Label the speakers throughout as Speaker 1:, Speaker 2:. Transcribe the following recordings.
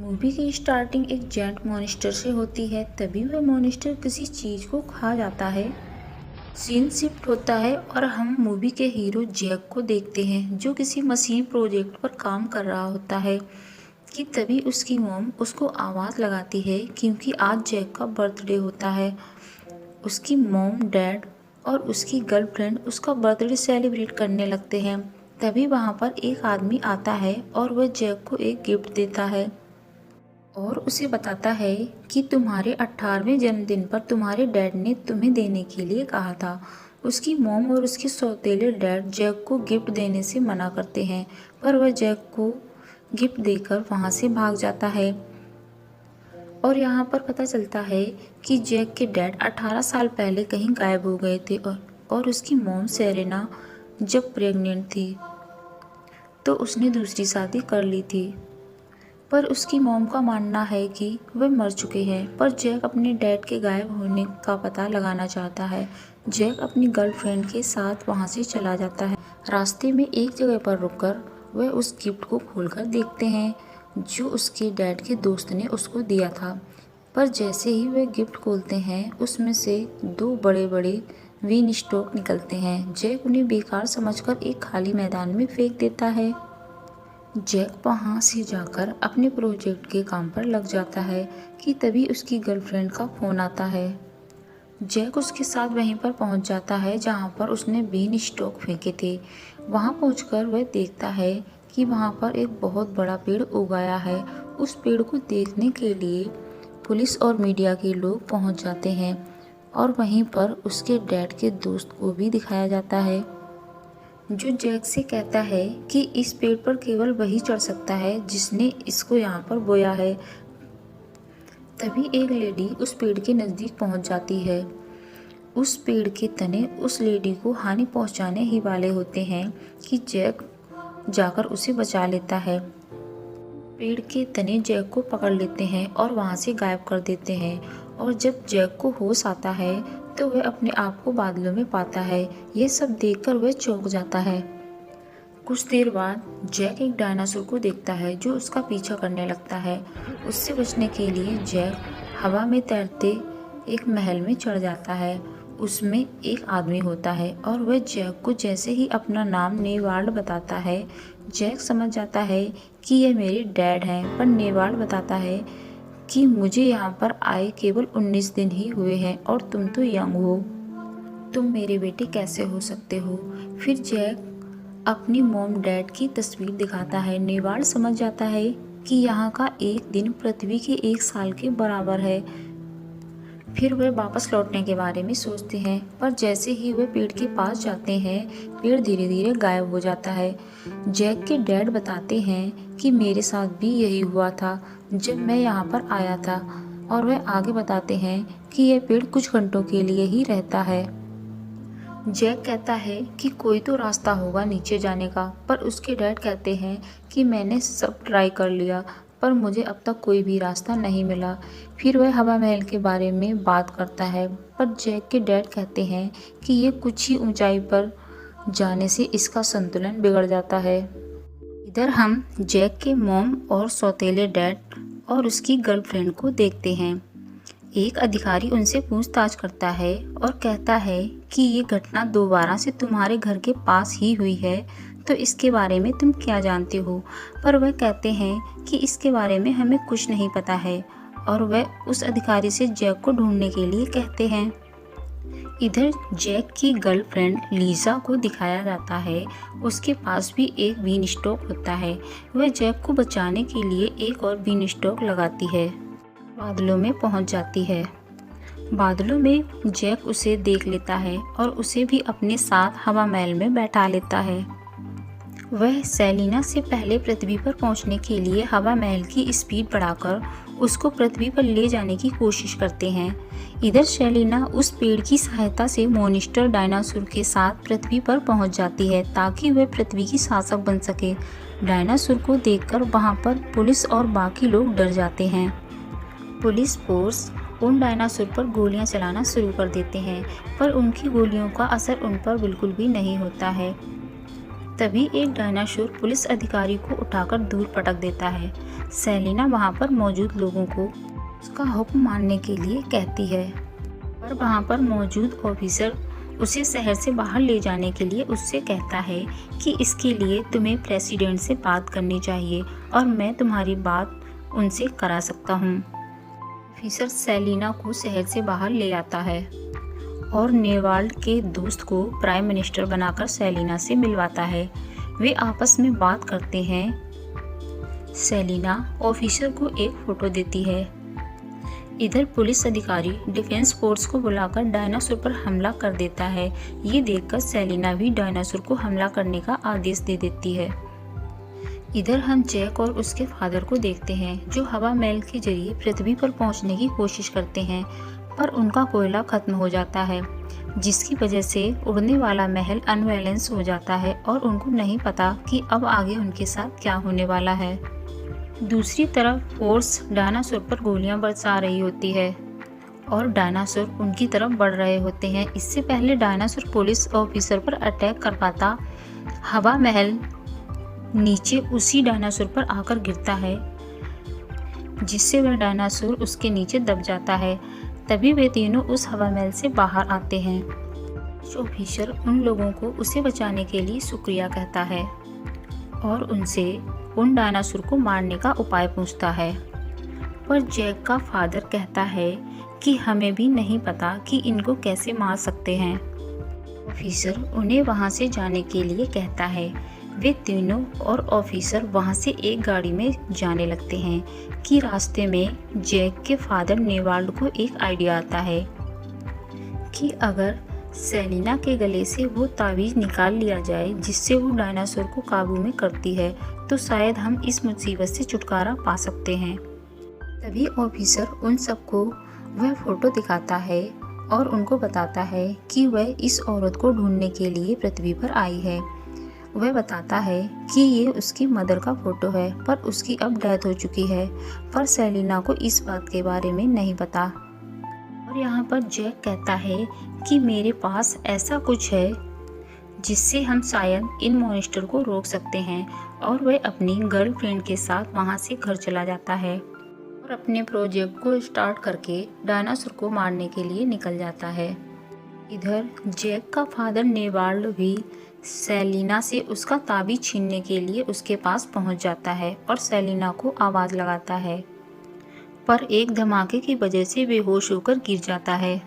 Speaker 1: Movie की starting एक gent monster से होती है। तभी वह मॉन्स्टर किसी चीज को खा जाता है। सीन शिफ्ट होता है और हम मूवी के हीरो जैक को देखते हैं जो किसी मशीन प्रोजेक्ट पर काम कर रहा होता है कि तभी उसकी मॉम उसको आवाज़ लगाती है क्योंकि आज जैक का बर्थडे होता है। उसकी मॉम, डैड और उसकी गर्लफ्रेंड उसका बर्थडे सेलिब्रेट करने लगते हैं। तभी वहाँ पर एक आदमी आता है और वह जैक को एक गिफ्ट देता है और उसे बताता है कि तुम्हारे 18वें जन्मदिन पर तुम्हारे डैड ने तुम्हें देने के लिए कहा था। उसकी मॉम और उसके सौतेले डैड जैक को गिफ्ट देने से मना करते हैं पर वह जैक को गिफ्ट देकर वहाँ से भाग जाता है। और यहाँ पर पता चलता है कि जैक के डैड 18 साल पहले कहीं गायब हो गए थे और उसकी मॉम सेरेना जब प्रेग्नेंट थी तो उसने दूसरी शादी कर ली थी। पर उसकी मॉम का मानना है कि वे मर चुके हैं। पर जैक अपने डैड के गायब होने का पता लगाना चाहता है। जैक अपनी गर्लफ्रेंड के साथ वहां से चला जाता है। रास्ते में एक जगह पर रुककर वे उस गिफ्ट को खोलकर देखते हैं जो उसके डैड के दोस्त ने उसको दिया था। पर जैसे ही वे गिफ्ट खोलते हैं उसमें से दो बड़े बड़े विन स्टॉक निकलते हैं। जैक उन्हें बेकार समझकर एक खाली मैदान में फेंक देता है। जैक वहाँ से जाकर अपने प्रोजेक्ट के काम पर लग जाता है कि तभी उसकी गर्लफ्रेंड का फ़ोन आता है। जैक उसके साथ वहीं पर पहुँच जाता है जहाँ पर उसने बीन स्टॉक फेंके थे। वहाँ पहुँचकर वह देखता है कि वहाँ पर एक बहुत बड़ा पेड़ उगाया है। उस पेड़ को देखने के लिए पुलिस और मीडिया के लोग पहुँच जाते हैं और वहीं पर उसके डैड के दोस्त को भी दिखाया जाता है जो जैक से कहता है कि इस पेड़ पर केवल वही चढ़ सकता है जिसने इसको यहाँ पर बोया है। तभी एक लेडी उस पेड़ के नज़दीक पहुँच जाती है। उस पेड़ के तने उस लेडी को हानि पहुँचाने ही वाले होते हैं कि जैक जाकर उसे बचा लेता है। पेड़ के तने जैक को पकड़ लेते हैं और वहाँ से गायब कर देते हैं। और जब जैक को होश आता है तो वह अपने आप को बादलों में पाता है। यह सब देखकर वह चौंक जाता है। कुछ देर बाद जैक एक डायनासोर को देखता है जो उसका पीछा करने लगता है। उससे बचने के लिए जैक हवा में तैरते एक महल में चढ़ जाता है। उसमें एक आदमी होता है और वह जैक को जैसे ही अपना नाम नेवाल्ड बताता है जैक समझ जाता है कि यह मेरे डैड हैं। पर नेवाल्ड बताता है कि मुझे यहाँ पर आए केवल 19 दिन ही हुए हैं और तुम तो यंग हो, तुम मेरे बेटे कैसे हो सकते हो। फिर जैक अपनी मॉम डैड की तस्वीर दिखाता है। नेवाल्ड समझ जाता है कि यहाँ का एक दिन पृथ्वी के 1 साल के बराबर है। फिर वे वापस लौटने के बारे में सोचते हैं पर जैसे ही वे पेड़ के पास जाते हैं पेड़ धीरे धीरे गायब हो जाता है। जैक के डैड बताते हैं कि मेरे साथ भी यही हुआ था जब मैं यहाँ पर आया था। और वे आगे बताते हैं कि यह पेड़ कुछ घंटों के लिए ही रहता है। जैक कहता है कि कोई तो रास्ता होगा नीचे जाने का। पर उसके डैड कहते हैं कि मैंने सब ट्राई कर लिया पर मुझे अब तक कोई भी रास्ता नहीं मिला। फिर वह हवा महल के बारे में बात करता है पर जैक के डैड कहते हैं कि ये कुछ ही ऊंचाई पर जाने से इसका संतुलन बिगड़ जाता है। इधर हम जैक के मॉम और सौतेले डैड और उसकी गर्लफ्रेंड को देखते हैं। एक अधिकारी उनसे पूछताछ करता है और कहता है कि ये घटना दोबारा से तुम्हारे घर के पास ही हुई है तो इसके बारे में तुम क्या जानते हो। पर वह कहते हैं कि इसके बारे में हमें कुछ नहीं पता है और वह उस अधिकारी से जैक को ढूंढने के लिए कहते हैं। इधर जैक की गर्लफ्रेंड लीजा को दिखाया जाता है। उसके पास भी एक बीन स्टॉक होता है। वह जैक को बचाने के लिए एक और बीन स्टॉक लगाती है। बादलों में पहुंच जाती है। बादलों में जैक उसे देख लेता है और उसे भी अपने साथ हवा महल में बैठा लेता है। वह सेलिना से पहले पृथ्वी पर पहुंचने के लिए हवा महल की स्पीड बढ़ाकर उसको पृथ्वी पर ले जाने की कोशिश करते हैं। इधर सेलिना उस पेड़ की सहायता से मॉन्स्टर डायनासोर के साथ पृथ्वी पर पहुंच जाती है ताकि वह पृथ्वी की शासक बन सके। डायनासोर को देखकर वहां पर पुलिस और बाकी लोग डर जाते हैं। पुलिस फोर्स उन डायनासोर पर गोलियां चलाना शुरू कर देते हैं पर उनकी गोलियों का असर उन पर बिल्कुल भी नहीं होता है। तभी एक डायनासोर पुलिस अधिकारी को उठाकर दूर पटक देता है। सेलिना वहाँ पर मौजूद लोगों को उसका हुक्म मानने के लिए कहती है, पर वहाँ पर मौजूद ऑफिसर उसे शहर से बाहर ले जाने के लिए उससे कहता है कि इसके लिए तुम्हें प्रेसिडेंट से बात करनी चाहिए और मैं तुम्हारी बात उनसे करा सकता हूँ। ऑफिसर सेलिना को शहर से बाहर ले आता है और नेवाल्ड के दोस्त को प्राइम मिनिस्टर बनाकर सेलिना से मिलवाता है। वे आपस में बात करते हैं। सेलिना ऑफिसर को एक फोटो देती है। इधर पुलिस अधिकारी डिफेंस फोर्स को बुलाकर डायनासोर पर हमला कर देता है। ये देखकर सेलिना भी डायनासोर को हमला करने का आदेश दे देती है। इधर हम जैक और उसके फादर को देखते हैं, जो हवा महल के जरिए पृथ्वी पर पहुंचने की कोशिश करते हैं, पर उनका कोयला खत्म हो जाता है, जिसकी वजह से उड़ने वाला महल अनबैलेंस हो जाता है और उनको नहीं पता कि अब आगे उनके साथ क्या होने वाला है। दूसरी तरफ फोर्स डायनासोर पर गोलियां बरसा रही होती है और डायनासोर उनकी तरफ बढ़ रहे होते हैं। इससे पहले डायनासोर पुलिस ऑफिसर पर अटैक कर पाता, हवा महल नीचे उसी डायनासोर पर आकर गिरता है, जिससे वह डायनासोर उसके नीचे दब जाता है। तभी वे तीनों उस हवा महल से बाहर आते हैं। ऑफिसर उन लोगों को उसे बचाने के लिए शुक्रिया कहता है और उनसे उन डायनासोर को मारने का उपाय पूछता है, पर जैक का फादर कहता है कि हमें भी नहीं पता कि इनको कैसे मार सकते हैं। ऑफिसर उन्हें वहां से जाने के लिए कहता है। वे तीनों और ऑफिसर वहां से एक गाड़ी में जाने लगते हैं कि रास्ते में जैक के फादर नेवाल्ड को एक आइडिया आता है कि अगर सेलिना के गले से वो तावीज़ निकाल लिया जाए जिससे वो डायनासोर को काबू में करती है, तो शायद हम इस मुसीबत से छुटकारा पा सकते हैं। तभी ऑफिसर उन सबको वह फोटो दिखाता है और उनको बताता है कि वह इस औरत को ढूंढने के लिए पृथ्वी पर आई है। वह बताता है कि ये उसकी मदर का फोटो है, पर उसकी अब डेथ हो चुकी है, पर सेलिना को इस बात के बारे में नहीं पता। और यहाँ पर जैक कहता है कि मेरे पास ऐसा कुछ है जिससे हम शायद इन मॉन्स्टर को रोक सकते हैं, और वह अपनी गर्लफ्रेंड के साथ वहाँ से घर चला जाता है और अपने प्रोजेक्ट को स्टार्ट करके डायनासोर को मारने के लिए निकल जाता है। इधर जैक का फादर नेवाल्ड भी सेलिना से उसका ताबीज छीनने के लिए उसके पास पहुंच जाता है और सेलिना को आवाज़ लगाता है, पर एक धमाके की वजह से बेहोश होकर गिर जाता है।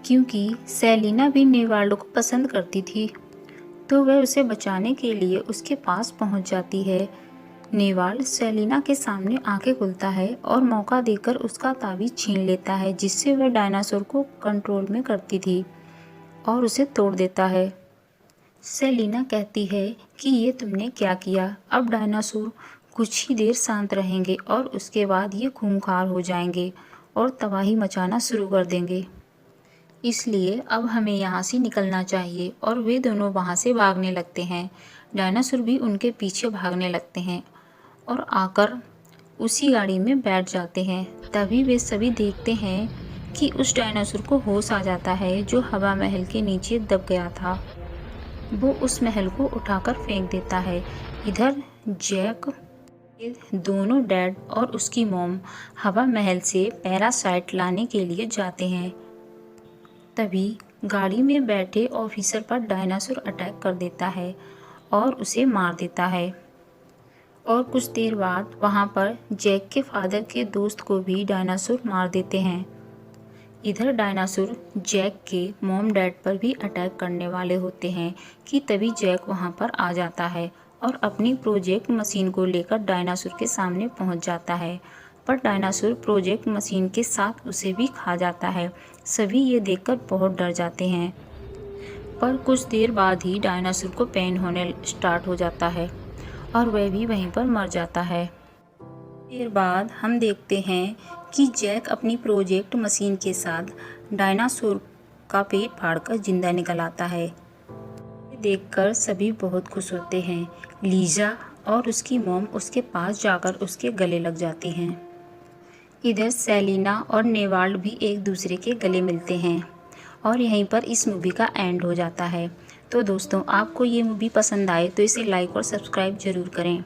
Speaker 1: क्योंकि सेलिना भी नेवाल्ड को पसंद करती थी, तो वह उसे बचाने के लिए उसके पास पहुंच जाती है। नेवाल्ड सेलिना के सामने आंखें खुलता है और मौका देकर उसका ताबीज छीन लेता है, जिससे वह डायनासोर को कंट्रोल में करती थी और उसे तोड़ देता है। सेलिना कहती है कि ये तुमने क्या किया। अब डायनासोर कुछ ही देर शांत रहेंगे और उसके बाद ये खूंखार हो जाएंगे और तबाही मचाना शुरू कर देंगे, इसलिए अब हमें यहाँ से निकलना चाहिए। और वे दोनों वहाँ से भागने लगते हैं। डायनासोर भी उनके पीछे भागने लगते हैं और आकर उसी गाड़ी में बैठ जाते हैं। तभी वे सभी देखते हैं कि उस डायनासोर को होश आ जाता है जो हवा महल के नीचे दब गया था। वो उस महल को उठाकर फेंक देता है। इधर जैक के दोनों डैड और उसकी मॉम हवा महल से पैरासाइट लाने के लिए जाते हैं। तभी गाड़ी में बैठे ऑफिसर पर डायनासोर अटैक कर देता है और उसे मार देता है। और कुछ देर बाद वहाँ पर जैक के फादर के दोस्त को भी डायनासोर मार देते हैं। इधर डायनासोर जैक के मॉम डैड पर भी अटैक करने वाले होते हैं कि तभी जैक वहाँ पर आ जाता है और अपनी प्रोजेक्ट मशीन को लेकर डायनासोर के सामने पहुँच जाता है, पर डायनासोर प्रोजेक्ट मशीन के साथ उसे भी खा जाता है। सभी ये देखकर बहुत डर जाते हैं, पर कुछ देर बाद ही डायनासोर को पेन होने स्टार्ट हो जाता है और वह भी वहीं पर मर जाता है। देर बाद हम देखते हैं कि जैक अपनी प्रोजेक्ट मशीन के साथ डायनासोर का पेट फाड़कर जिंदा निकल आता है। ये देखकर सभी बहुत खुश होते हैं। लीजा और उसकी मॉम उसके पास जाकर उसके गले लग जाती हैं। इधर सेलिना और नेवाल्ड भी एक दूसरे के गले मिलते हैं और यहीं पर इस मूवी का एंड हो जाता है। तो दोस्तों, आपको ये मूवी पसंद आए तो इसे लाइक और सब्सक्राइब ज़रूर करें।